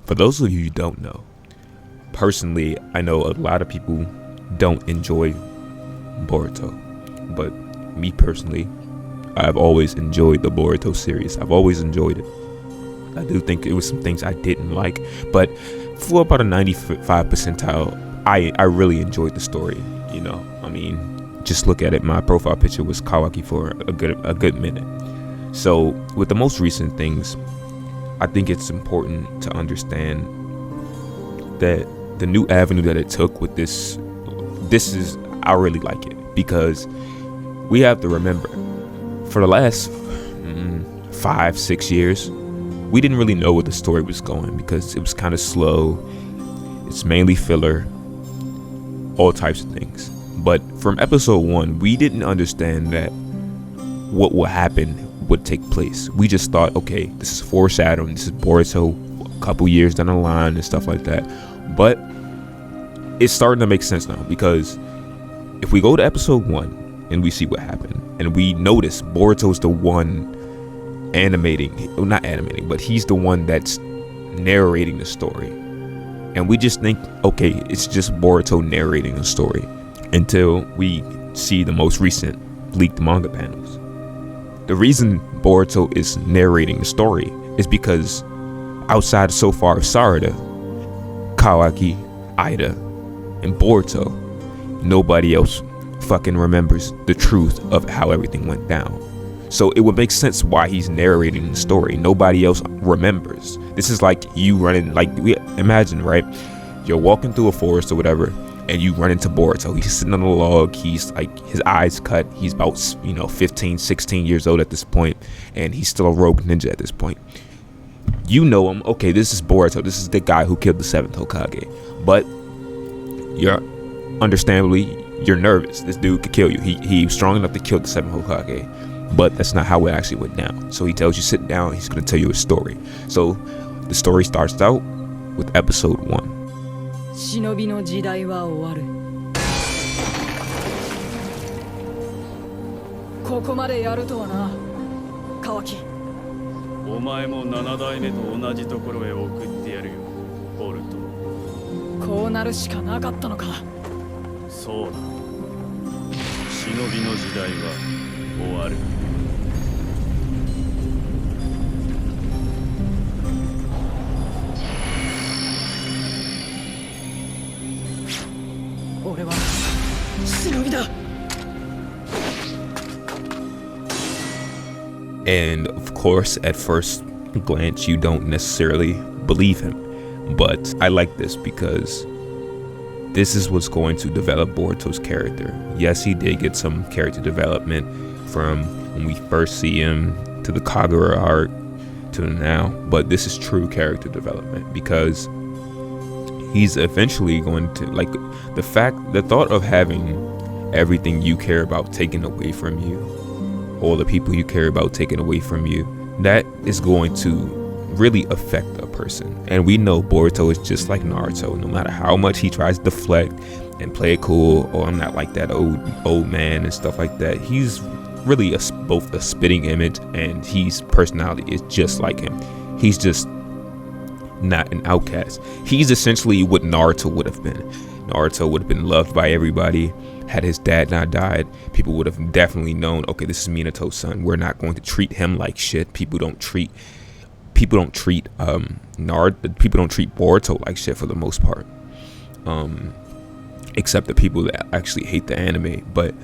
For those of you who don't know, personally, I know a lot of people don't enjoy Boruto, but me personally, I've always enjoyed the Boruto series. I've always enjoyed it. I do think it was some things I didn't like, but for about a 95 percentile, I really enjoyed the story. You know, I mean, just look at it. My profile picture was Kawaki for a good minute. So with the most recent things, I think it's important to understand that the new avenue that it took with this is, I really like it, because we have to remember, for the last 5-6 years, we didn't really know where the story was going because it was kind of slow. It's mainly filler, all types of things. But from episode 1, we didn't understand that what will happen would take place. We just thought, okay, this is foreshadowing, this is Boruto a couple years down the line and stuff like that. But it's starting to make sense now, because if we go to episode 1 and we see what happened, and we notice Boruto's the one not animating, but he's the one that's narrating the story, and we just think, okay, it's just Boruto narrating the story, until we see the most recent leaked manga panels. The reason Boruto is narrating the story is because outside so far of Sarada, Kawaki, Ida, and Boruto, nobody else fucking remembers the truth of how everything went down. So it would make sense why he's narrating the story. Nobody else remembers. This is like you running, like, imagine, right? You're walking through a forest or whatever, and you run into Boruto. He's sitting on a log. He's like, his eyes cut. He's about 15, 16 years old at this point, and he's still a rogue ninja at this point. You know him. Okay, this is Boruto. This is the guy who killed the 7th Hokage. But you're understandably, you're nervous. This dude could kill you. He was strong enough to kill the 7th Hokage. But that's not how it actually went down. So he tells you, sit down. He's going to tell you a story. So the story starts out with episode 1. 忍びの時代は終わる。ここまでやるとはな、川木。お前も7代目と同じところへ送ってやるよ、ボルト。こうなるしかなかったのか。そうだ。忍びの時代は終わる。俺は忍びだ。And of course, at first glance, you don't necessarily believe him. But I like this because this is what's going to develop Boruto's character. Yes, he did get some character development from when we first see him to the Kagura arc to now, but this is true character development because he's eventually going to, like, the thought of having everything you care about taken away from you, all the people you care about taken away from you, that is going to really affect a person. And we know Boruto is just like Naruto. No matter how much he tries to deflect and play it cool, or I'm not like that old man and stuff like that, he's really both a spitting image, and his personality is just like him. He's just not an outcast. He's essentially what Naruto would have been. Naruto would have been loved by everybody. Had his dad not died, people would have definitely known, okay, this is Minato's son. We're not going to treat him like shit. People don't treat Boruto like shit for the most part. Except the people that actually hate the anime. But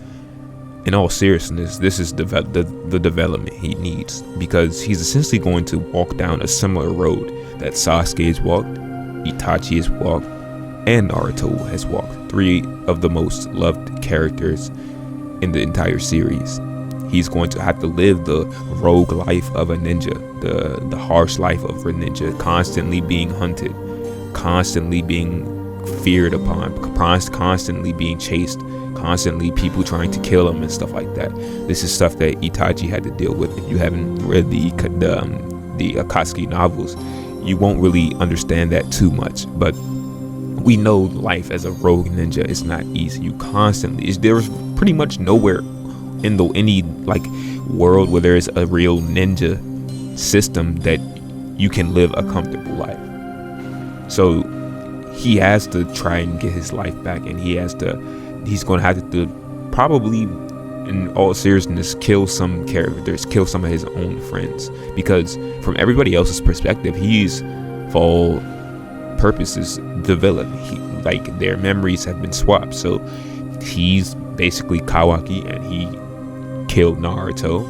in all seriousness, this is the development he needs, because he's essentially going to walk down a similar road that Sasuke has walked, Itachi has walked, and Naruto has walked. 3 of the most loved characters in the entire series. He's going to have to live the rogue life of a ninja, the harsh life of a ninja, constantly being hunted, constantly being feared upon, constantly being chased, constantly people trying to kill him and stuff like that. This is stuff that Itachi had to deal with. If you haven't read the Akatsuki novels, you won't really understand that too much. But we know life as a rogue ninja is not easy. There's pretty much nowhere in any like world where there is a real ninja system that you can live a comfortable life. So he has to try and get his life back, and he's going to have to probably, in all seriousness, kill some characters, kill some of his own friends, because from everybody else's perspective, he's, for all purposes, the villain. Like, their memories have been swapped, so he's basically Kawaki, and he killed Naruto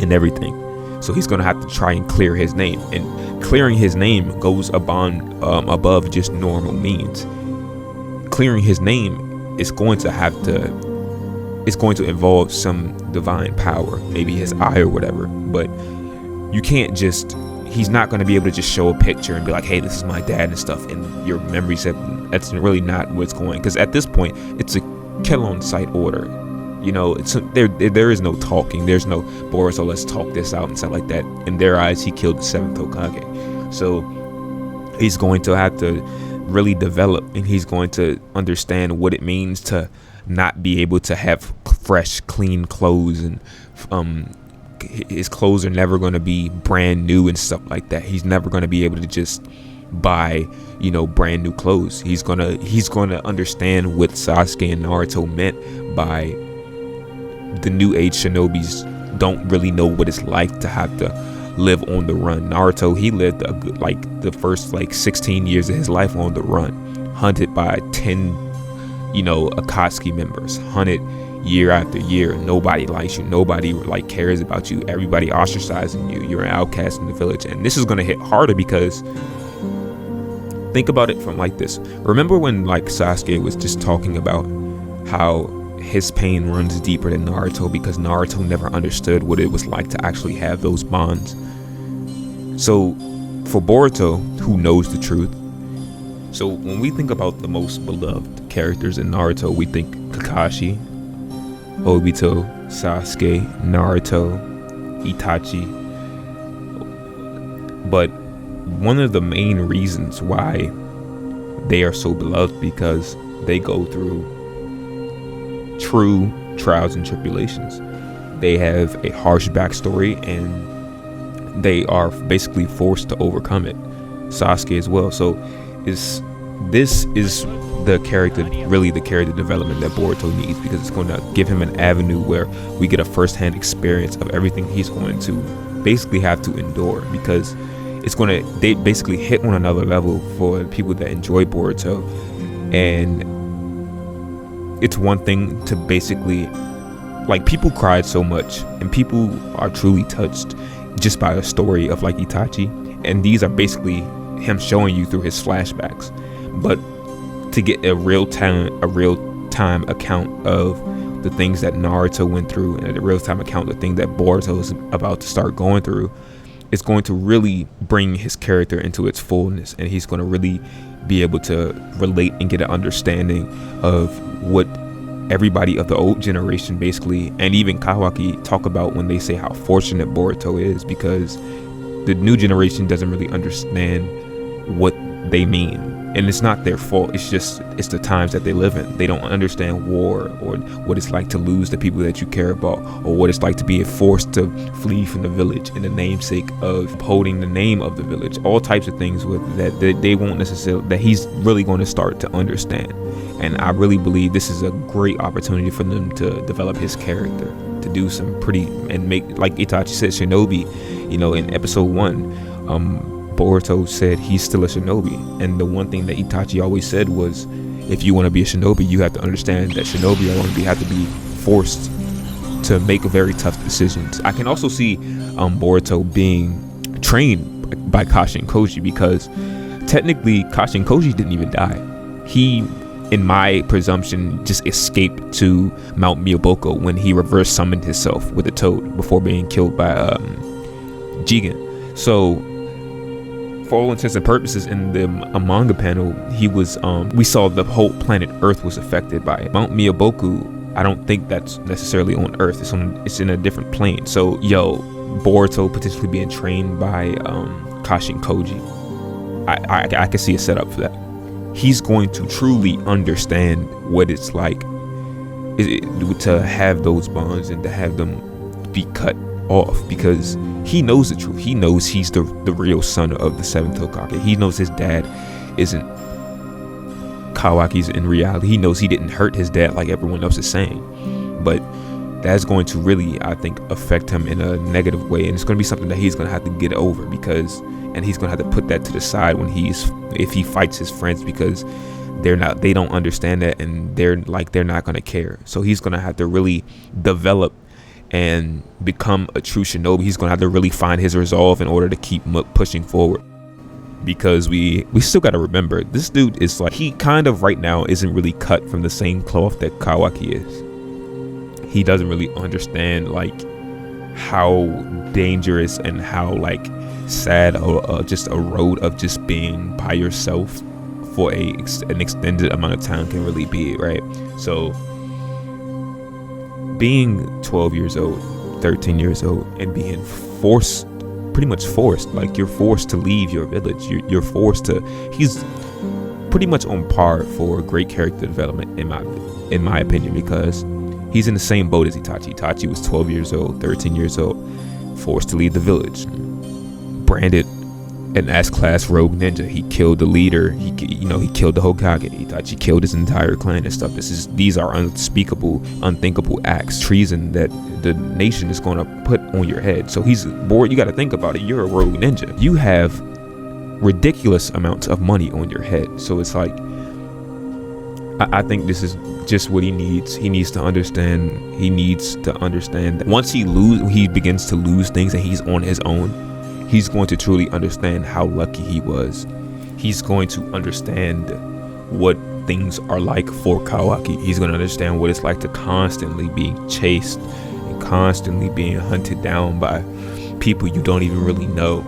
and everything. So he's gonna have to try and clear his name, and clearing his name goes above just normal means. Clearing his name is going to involve some divine power, maybe his eye or whatever, but you can't just, he's not going to be able to just show a picture and be like, hey, this is my dad and stuff, and your memories have, that's really not what's going, because at this point it's a kill on sight order. You know, there is no talking. There's no Boruto, let's talk this out and stuff like that. In their eyes, he killed the 7th Hokage. So he's going to have to really develop, and he's going to understand what it means to not be able to have fresh, clean clothes, and his clothes are never going to be brand new and stuff like that. He's never going to be able to just buy, you know, brand new clothes. He's gonna understand what Sasuke and Naruto meant by the new age shinobis don't really know what it's like to have to live on the run. Naruto, he lived the first 16 years of his life on the run, hunted by 10, you know, Akatsuki members, hunted year after year. Nobody likes you, nobody cares about you, everybody ostracizing you, you're an outcast in the village. And this is going to hit harder, because think about it from like this. Remember when Sasuke was just talking about how his pain runs deeper than Naruto, because Naruto never understood what it was like to actually have those bonds. So for Boruto, who knows the truth, so when we think about the most beloved characters in Naruto, we think Kakashi, Obito, Sasuke, Naruto, Itachi. But one of the main reasons why they are so beloved, because they go through true trials and tribulations. They have a harsh backstory, and they are basically forced to overcome it. Sasuke as well. So this is the character development that Boruto needs, because it's going to give him an avenue where we get a first-hand experience of everything he's going to basically have to endure, because they basically hit on another level for people that enjoy Boruto. And it's one thing to basically, people cried so much, and people are truly touched just by a story of Itachi, and these are basically him showing you through his flashbacks. But to get a real time account of the things that Naruto went through, and a real time account of the things that Boruto is about to start going through, it's going to really bring his character into its fullness, and he's going to really be able to relate and get an understanding of what everybody of the old generation basically, and even Kawaki, talk about when they say how fortunate Boruto is, because the new generation doesn't really understand what they mean. And it's not their fault, it's the times that they live in. They don't understand war, or what it's like to lose the people that you care about, or what it's like to be forced to flee from the village in the namesake of upholding the name of the village. All types of things that they won't necessarily, that he's really going to start to understand. And I really believe this is a great opportunity for them to develop his character, to do some pretty, and make, like Itachi said, shinobi, you know, in episode 1, Boruto said he's still a shinobi, and the one thing that Itachi always said was, if you want to be a shinobi, you have to understand that shinobi have to be forced to make very tough decisions. I can also see Boruto being trained by Kashin Koji, because technically Kashin Koji didn't even die. He, in my presumption, just escaped to Mount Miyaboko when he reverse summoned himself with a toad before being killed by Jigen. So for all intents and purposes, in the manga panel, he was we saw the whole planet Earth was affected by it. Mount Miyaboku, I don't think that's necessarily on Earth. It's in a different plane. So Boruto potentially being trained by Kashin Koji, I can see a setup for that. He's going to truly understand what it's like to have those bonds and to have them be cut off because he knows the truth. He knows he's the real son of the 7th Hokage. He knows his dad isn't Kawaki's in reality. He knows he didn't hurt his dad like everyone else is saying. But that's going to really, I think, affect him in a negative way, and it's going to be something that he's going to have to get over and he's going to have to put that to the side if he fights his friends, because they don't understand that, and they're not going to care. So he's going to have to really develop and become a true shinobi. He's going to have to really find his resolve in order to keep pushing forward, because we still got to remember, this dude is like, he kind of right now isn't really cut from the same cloth that Kawaki is. He doesn't really understand like how dangerous and how like sad just a road of just being by yourself for an extended amount of time can really be, right? So being 12 years old, 13 years old, and being pretty much forced, like you're forced to leave your village. You're forced to. He's pretty much on par for great character development in my opinion, because he's in the same boat as Itachi. Itachi was 12 years old, 13 years old, forced to leave the village, branded an S-class rogue ninja. He killed the leader. He killed the Hokage. Itachi killed his entire clan and stuff. These are unspeakable, unthinkable acts, treason that the nation is going to put on your head. So he's bored. You got to think about it. You're a rogue ninja. You have ridiculous amounts of money on your head. So it's like, I think this is just what he needs. He needs to understand that once he begins to lose things and he's on his own, he's going to truly understand how lucky he was. He's going to understand what things are like for Kawaki. He's going to understand what it's like to constantly be chased and constantly being hunted down by people you don't even really know.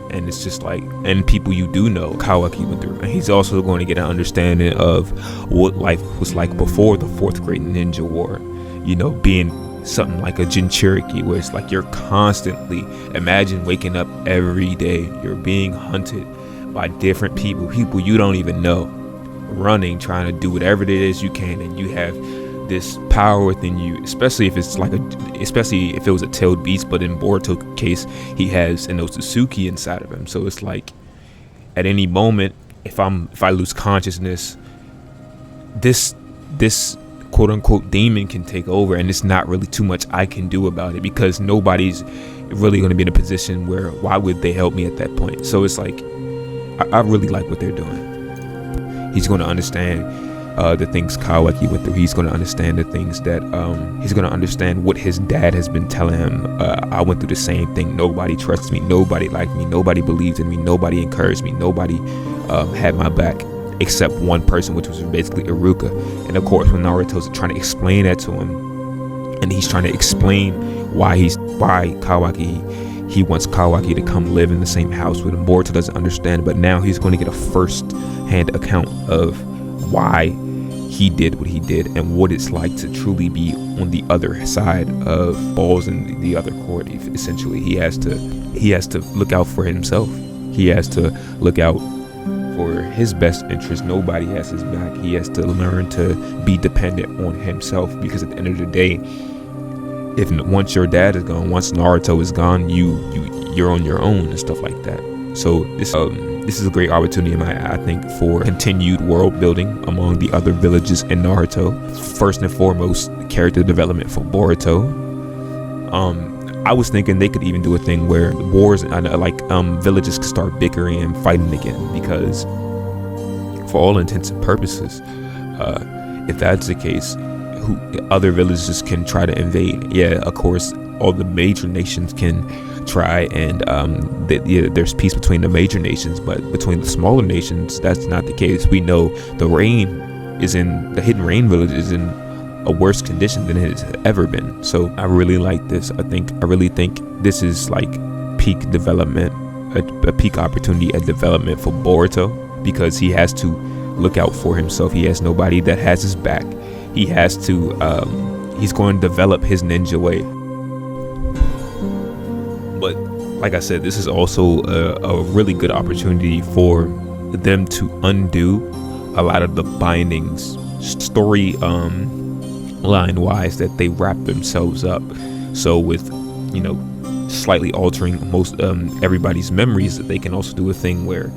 And it's just like, and people you do know, Kawaki went through. And he's also going to get an understanding of what life was like before the 4th Great Ninja War. Being something like a Jinchuriki, where it's like you're constantly, imagine waking up every day, you're being hunted by different people you don't even know, running, trying to do whatever it is you can, and you have this power within you, especially if it was a tailed beast. But in Boruto's case, he has an Otsutsuki inside of him. So it's like, at any moment, if I lose consciousness, this quote unquote demon can take over, and it's not really too much I can do about it, because nobody's really going to be in a position where, why would they help me at that point? So it's like, I really like what they're doing. He's going to understand the things Kawaki went through. He's going to understand the things that he's going to understand what his dad has been telling him. I went through the same thing. Nobody trusts me. Nobody liked me. Nobody believed in me. Nobody encouraged me. Nobody had my back, except one person, which was basically Iruka. And of course, when Naruto's trying to explain that to him, and he's trying to explain why Kawaki, he wants Kawaki to come live in the same house with him. Boruto doesn't understand, but now he's going to get a first-hand account of why he did what he did and what it's like to truly be on the other side of balls in the other court. Essentially, he has to look out for himself. He has to look out for his best interest. Nobody has his back. He has to learn to be dependent on himself, because at the end of the day, once your dad is gone, once Naruto is gone, you're on your own and stuff like that. So this is a great opportunity, I think, for continued world building among the other villages in Naruto. First and foremost, character development for Boruto. I was thinking they could even do a thing where wars, villages could start bickering and fighting again, because for all intents and purposes, if that's the case, other villages can try to invade. Yeah, of course, all the major nations can try, and there's peace between the major nations, but between the smaller nations, that's not the case. We know the Hidden Rain village is in a worse condition than it has ever been. So I really like this. I really think this is like peak development, a peak opportunity at development for Boruto, because he has to look out for himself. He has nobody that has his back. He has to he's going to develop his ninja way. But like I said, this is also a really good opportunity for them to undo a lot of the bindings, story line wise, that they wrap themselves up. So with slightly altering most everybody's memories, they can also do a thing where,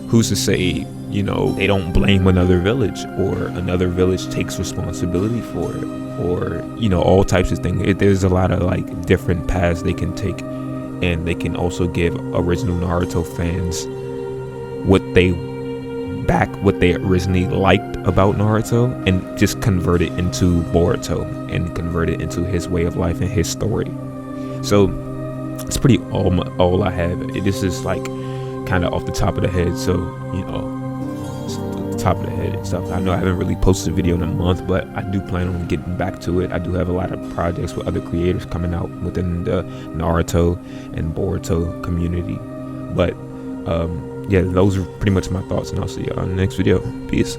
who's to say, you know, they don't blame another village, or another village takes responsibility for it, or, you know, all types of things. There's a lot of like different paths they can take, and they can also give original Naruto fans what they originally liked about Naruto, and just convert it into Boruto, and convert it into his way of life and his story. So it's pretty all I have. This is like kind of off the top of the head, so, you know, top of the head and stuff. I know I haven't really posted a video in a month, but I do plan on getting back to it. I do have a lot of projects with other creators coming out within the Naruto and Boruto community. But yeah, those are pretty much my thoughts, and I'll see y'all in the next video. Peace.